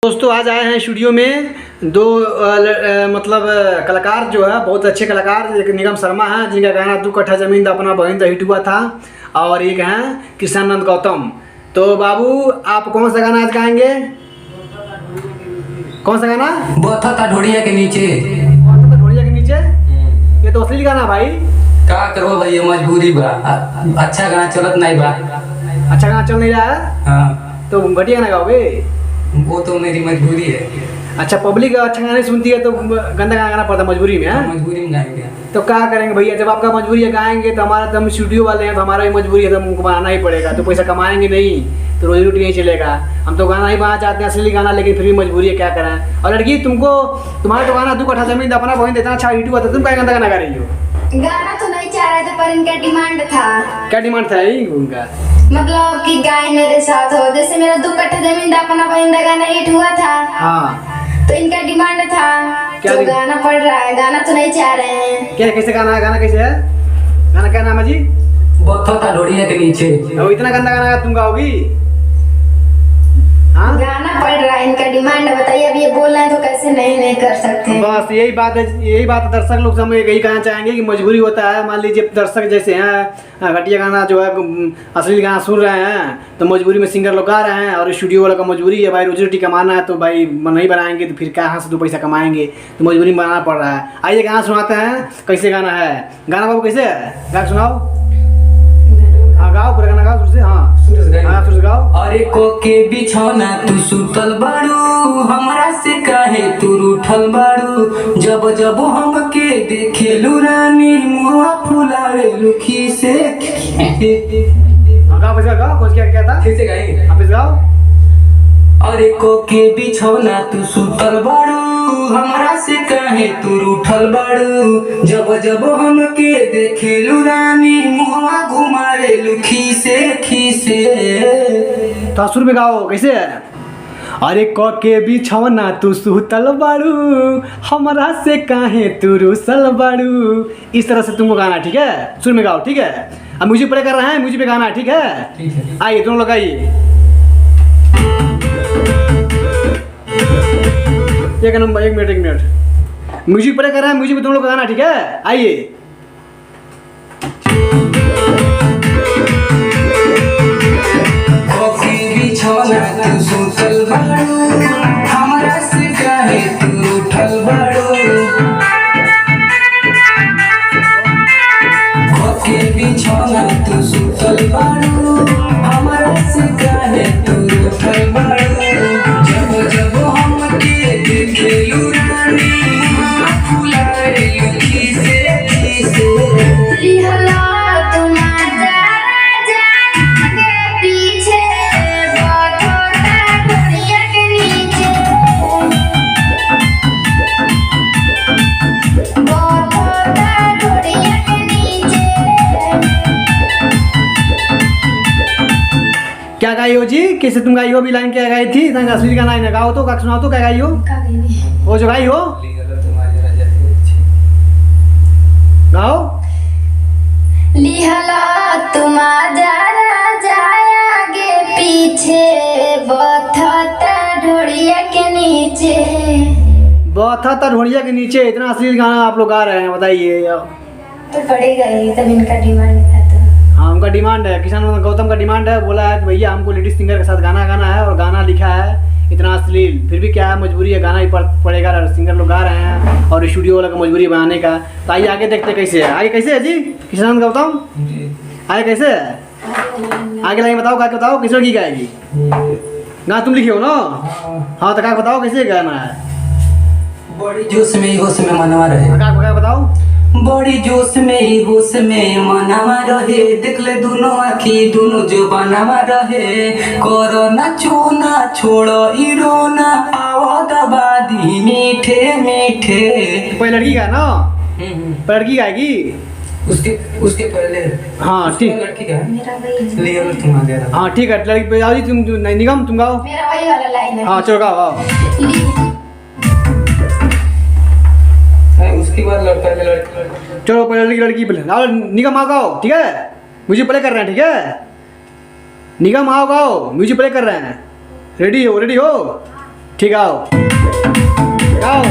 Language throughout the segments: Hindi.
दोस्तों आज आए हैं स्टूडियो में दो मतलब कलाकार जो है बहुत अच्छे कलाकार। एक निगम शर्मा हैं जिनका गाना 2 कट्ठा जमीन दा अपना बहिन हिट हुआ था, और एक हैं कृष्णानंद गौतम। तो बाबू आप कौन सा गाना आज गाएंगे? कौन सा गाना? बोथा था ढोड़िया के नीचे। बोथा था ढोड़िया के नीचे? ये तो असली गाना भाई। क्या करो भाई, मजबूरी बा। अच्छा गाना चलत नहीं बा। अच्छा गाना चल नहीं रहा है? हाँ। तो घटिया गाना गाओगे? वो तो मेरी मजबूरी है। अच्छा, पब्लिक अच्छा गाना नहीं सुनती है तो गंदा गाना गाना पड़ता मजबूरी में है? मजबूरी में गाएंगे तो क्या करेंगे भैया, जब आपका मजबूरी है गाएंगे तो हमारा तो हम स्टूडियो वाले हैं तो हमारा भी मजबूरी है तो हमको बनाना ही पड़ेगा। तो पैसा कमाएंगे नहीं तो रोजी रोटी नहीं चलेगा। हम तो गाना ही बनाना चाहते हैं असली गाना, लेकिन फिर भी मजबूरी है, क्या करें। और लड़की तुम्हारा तो गाना 2 कट्ठा जमीन अपना बहन इतना अच्छा हिट हुआ था, तुम क्या गंदा गाना गा रही हो? गाना तो नहीं चाह रहे थे पर इनका डिमांड था। क्या डिमांड था उनका? मतलब कि गाय मेरे साथ हो, जैसे मेरा 2 कट्ठा जमीन अपना बहिंदा गाना हिट हुआ था। हाँ, तो इनका डिमांड था क्या तो गाना पड़ रहा है, गाना तो नहीं चाह रहे हैं। क्या कैसे गाना है? गाना कैसे है? गाना क्या नाम है जी? बोथा था ढोड़िया के नीचे। तो इतना गंदा गाना तुम गाओगी? हाँ, गाना पड़ रहा है, इनका डिमांड बताइए। अब ये बोल रहे हैं तो कैसे नहीं कर सकते। बस यही बात है दर्शक लोग हमें यही कहना चाहेंगे कि मजबूरी होता है। मान लीजिए दर्शक जैसे हैं घटिया गाना जो है असली गाना सुन रहे हैं तो मजबूरी में सिंगर लोग गा रहे हैं, और स्टूडियो वाला का मजबूरी है भाई, रोजी रोटी कमाना है तो भाई नहीं बनाएंगे तो फिर कहाँ से 2 पैसा कमाएंगे, तो मजबूरी में बनाना पड़ रहा है। आइए गाना सुनाते हैं। कैसे गाना है? गाना बाबू कैसे है? गा के सुनाओ। हाँ गाओ, पूरा गाना गाओ से। हाँ सुर से गाओ। अरे कोके बिछौना तू सुतल बाड़ू, हमरा से काहे तू रूठल बाड़ू, जब जब हमके देखेलू रानी मुआ फुलावे लुखी से। हाँ गाओ, पैसा गाओ। कुछ क्या था? कैसे गाएंगे? आप इस गाओ। अरे कोके बिछौना तू सुतल बाड़ू, हमरा से काहे तू रूठल बाड़ू, जब जब हमके देखेलू रानी मुआ घुमावे लुखी से खीसे। तो सुर में गाओ कैसे है? अरे के बिछौना तू सुतल बाड़ू, हमरा से काहे तू रूसल बाड़ू। इस तरह से तुमको गाना, ठीक है? सुर में गाओ, ठीक है? अब म्यूजिक प्ले कर रहे हैं, म्यूजिक पे गाना, ठीक है? ठीक है। आइए दोनों लोग आइए। एक मिनट म्यूजिक प्ले कर रहे हैं, म्यूजिक पे दोनों लोग गाना, ठीक है? आइए। बिछौना तू सुतल बाड़ू, हमरा से काहे तू रूठल बाड़ू, कोके बिछौना तू सुतल बाड़ू, हमरा से काहे तू रूठल बाड़ू, जब जब हमके देखेलू रानी फुलाए खीसे खीसे। लिहला तुम जा के पीछे बोथा ढोड़िया के नीचे, बोथा ढोड़िया के नीचे। क्या गाई हो जी? कैसे तुम गाई हो? अभी लाइन क्या गाई थी? इतना असली गाना है ना, गाओ तो, सुनाओ तो, क्या गाई हो? वो जो गाई हो गाओ। लिहला तुम आगे पीछे बोथा ढोड़िया के नीचे। बोथा था ढोड़िया के नीचे, इतना असली गाना आप लोग गा रहे हैं, बताइए। तो पड़ेगा ही, तब इनका डिमांड था। तो हाँ, उनका डिमांड है, कृष्णानंद गौतम का डिमांड है। बोला है कि भैया हमको लेडीज सिंगर के साथ गाना गाना है, और गाना लिखा है इतना अश्लील, फिर भी क्या है मजबूरी है, गाना ही पड़ेगा। सिंगर लोग गा रहे हैं और स्टूडियो वाला का मजबूरी बनाने का। तो आइए आगे देखते कैसे है। आगे कैसे है जी कृष्णानंद गौतम? आगे कैसे है? आगे लाइन बताओ, क्या बताओ किस लड़की गाएगी? गाना तुम लिखे हो ना? हाँ तो क्या बताओ कैसे गाना है? बड़ी जोश में होश में मनवा रहे, क्या बताओ? बड़ी जोश में ही होश में मनवा रहे, देख ले दोनों आँखी दोनों जो बनवा रहे, करो ना चोना छोड़ो इरोना, आओ दबा दी मीठे मीठे। कोई लड़की का ना? लड़की गाएगी उसके पहले। हाँ ठीक। लड़की का मेरा वही लिए तुम आ गया। हाँ ठीक है, लड़की पे आओ जी। तुम निगम तुम गाओ। मेरा वही वाला लाइन है। हाँ चलो गाओ। उसके बाद पहले लड़की। चलो पहले लड़की पहले आओ। निगम आओ गाओ, ठीक है? मुझे प्ले कर रहे हैं, ठीक है? निगम आओ गाओ, म्यूजिक प्ले कर रहे हैं। रेडी हो? रेडी हो? ठीक आओ आओ।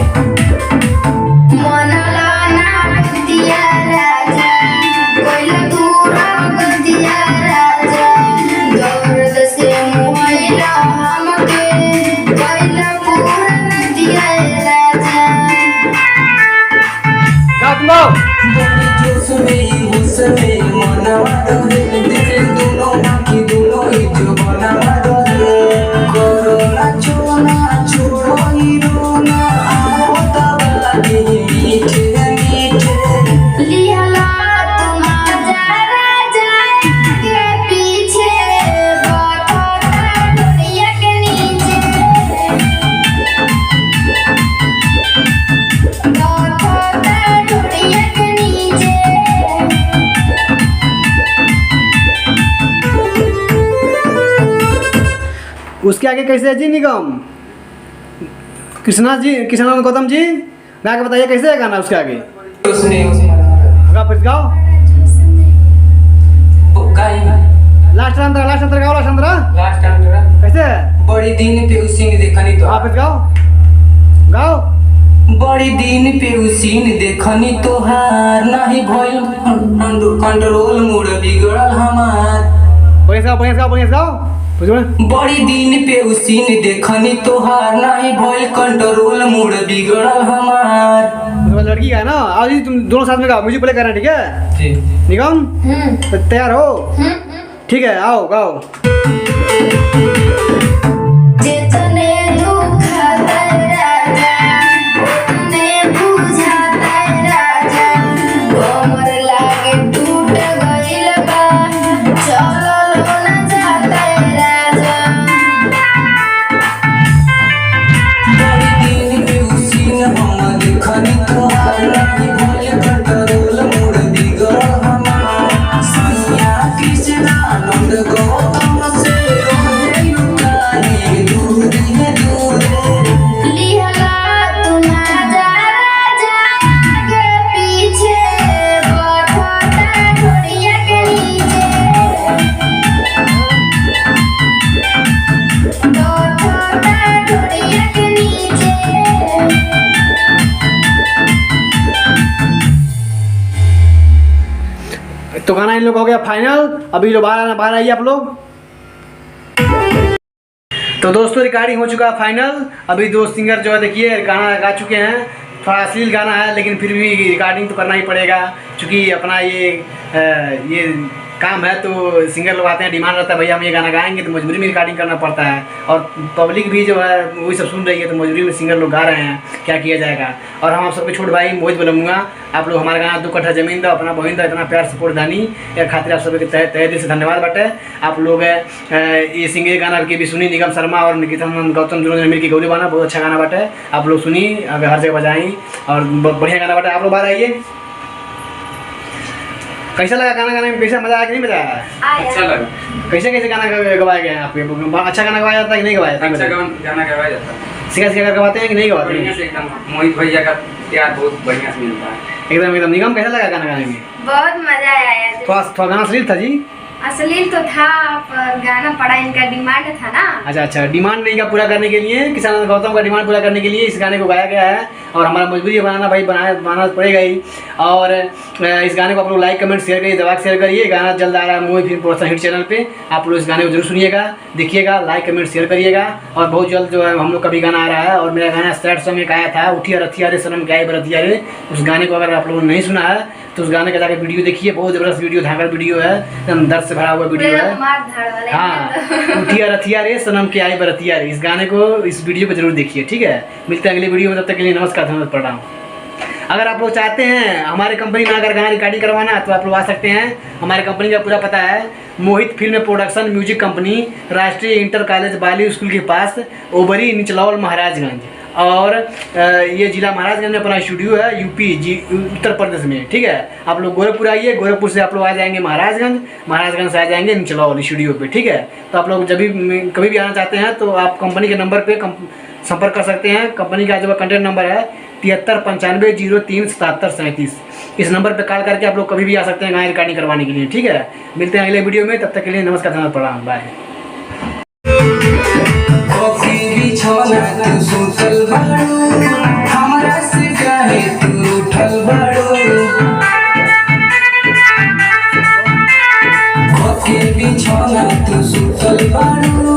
मनला ना बतिया राजा कोइला दूरा बतिया राजा दर्द से मुइला हमके कोइला पूरा बतिया राजा। गाओ तुम गाओ। बड़ी जोश में होश में मनवा रहे देखे दोनों आँखी दोनों ही जो बनवा रहे करो ना छोना छोड़ो ही रोना आओ दबागे मीठे मीठे लिहला तुम आजा राजा के पीछे बता दुनिया के नीचे बता दुनिया के नीचे। उसके आगे कैसे है जी निगम? कृष्णा जी, कृष्णानंद गौतम जी गा के बताइए कैसे है गाना उसके आगे। उसने गाओ फिर गाओ। लास्ट अंतरा गाओ लास्ट अंतरा लास्ट अंतरा कैसे है? बड़ी दिन पे उसीन देखनी तो आप फिर गाओ गाओ। बड़ी दिन पे उसीन देखनी तोहार नहीं भइल कंट्रोल मूड बिगड़ल हमार बढ़िया से गाओ बुझो। बड़ी दिन पे उसीन देखनी तोहार नहीं भइल कंट्रोल मूड बिगड़ल हमार। लड़की का है ना, आज ही तुम दोनों साथ में गाओ, म्यूजिक प्ले करना ठीक है निगम? तो तैयार हो? ठीक है आओ गाओ। जितने दुख है राजा उतने बुझाता है राजा कमर लागे टूट गइल बा चलल न जाता है राजा। बड़ी दिन पे उसीन हम देखनी तोहार नहीं भइल कंट्रोल मूड बिगड़ल हमार। सैया कृष्णानंद गौतम से रहे लुकाए दूर है दूर लिहला तुम आजा राजा के पीछे बता दुनिया के नीचे बता दुनिया के नीचे। तो गाना इन लोग हो गया फाइनल। अभी जो बाहर आइए आप लोग। तो दोस्तों रिकॉर्डिंग हो चुका है फाइनल। अभी दो सिंगर जो है देखिए गाना गा चुके हैं। थोड़ा अश्लील गाना है लेकिन फिर भी रिकॉर्डिंग तो करना ही पड़ेगा क्योंकि अपना ये काम है। तो सिंगर लोग आते हैं, डिमांड रहता है भैया हम ये गाना गाएंगे, तो मजबूरी में रिकॉर्डिंग करना पड़ता है। और पब्लिक भी जो है वही सब सुन रही है, तो मजबूरी में सिंगर लोग गा रहे हैं, क्या किया जाएगा। और हम आप सबके छोटे भाई मोहित बोलूँगा, आप लोग हमारे गाना 2 कट्ठा जमीन दो अपना बहिन दो इतना प्यार सपोर्ट दानी या खातिर आप सबके तहे दिल से धन्यवाद बाटे। आप लोग ये सिंगर गाना के भी सुनी, निगम शर्मा और निकितन गौतम दोनों ने मिलकर गौरी बना, बहुत अच्छा गाना बाटे। आप लोग सुनी, अगर हर जगह बजाई और बढ़िया गाना बाटे। आप लोग बाहर आइए। कैसा लगा गाना गाने में? कैसा मजा आया कि नहीं मजा आया? अच्छा लगा। कैसे कैसे गाना गवाया गया है आपके? अच्छा गाना गवाया जाता है कि नहीं गवाया जाता? अच्छा गाना गवाया जाता है। सिखा कर गवाते हैं कि नहीं गवाते बढ़िया हैं? से एकदम मोहित भैया का प्यार बहुत बढ़िया से मिलता है। एकदम एकदम। निगम कैसा लगा गाना गाने में? बहुत मजा आया। थोड़ा गाना अश्लील था जी? अश्लील तो था पर गाना पड़ा, इनका डिमांड था ना। अच्छा डिमांड नहीं का पूरा करने के लिए, किसान गौतम का डिमांड पूरा करने के लिए इस गाने को गाया गया है। और हमारा मजबूरी है बनाना भाई, बनाना पड़ेगा ही। और इस गाने को आप लोग लाइक कमेंट शेयर करिए, दबा के शेयर करिए। गाना जल्द आ रहा है movie film production hit channel पे। आप लोग इस गाने को जरूर सुनिएगा, देखिएगा, लाइक कमेंट शेयर करिएगा। और बहुत जल्द जो है हम लोग का भी गाना आ रहा है। और मेरा गाना सैड सॉन्ग एक आया था, उठिया रथिया रे सनम क्या बरतिया रे। उस गाने को अगर आप लोगों ने नहीं सुना है तो उस गाने का जाकर वीडियो देखिए, बहुत ज़बरदस्त वीडियो, धाकड़ वीडियो है, एकदम दर्द से भरा हुआ वीडियो है। हाँ, उठिया रथिया रे सनम के आई बरतिया रे। इस गाने को, इस वीडियो को जरूर देखिए, ठीक है। मिलते हैं अगले वीडियो में, तब तक के लिए नमस्कार, धन्यवाद, प्रणाम। अगर आप लोग चाहते हैं हमारे कंपनी में अगर गाना रिकॉर्डिंग करवाना तो आप लोग आ सकते हैं। हमारे कंपनी का पूरा पता है मोहित फिल्म प्रोडक्शन म्यूजिक कंपनी, राष्ट्रीय इंटर कॉलेज बाली स्कूल के पास, ओबरी, निचलौल, महाराजगंज। और ये जिला महाराजगंज में अपना स्टूडियो है, यूपी उत्तर प्रदेश में, ठीक है। आप लोग गोरखपुर आइए, गोरखपुर से आप लोग आ जाएंगे महाराजगंज, महाराजगंज से आ जाएंगे निचलौल स्टूडियो पे, ठीक है। तो आप लोग जब भी कभी भी आना चाहते हैं तो आप कंपनी के नंबर पे संपर्क कर सकते हैं। कंपनी का जो कॉन्टैक्ट नंबर है 7395037737। इस नंबर पे कॉल करके आप लोग कभी भी आ सकते हैं गाना रिकॉर्डिंग करवाने के लिए, ठीक है। मिलते हैं अगले वीडियो में, तब तक के लिए नमस्कार, धन्यवाद, प्रणाम, बाय। सुतल बाड़ू हमरा से काहे तू उठल बाड़ू ओके बिछौना तू सुतल बाड़ू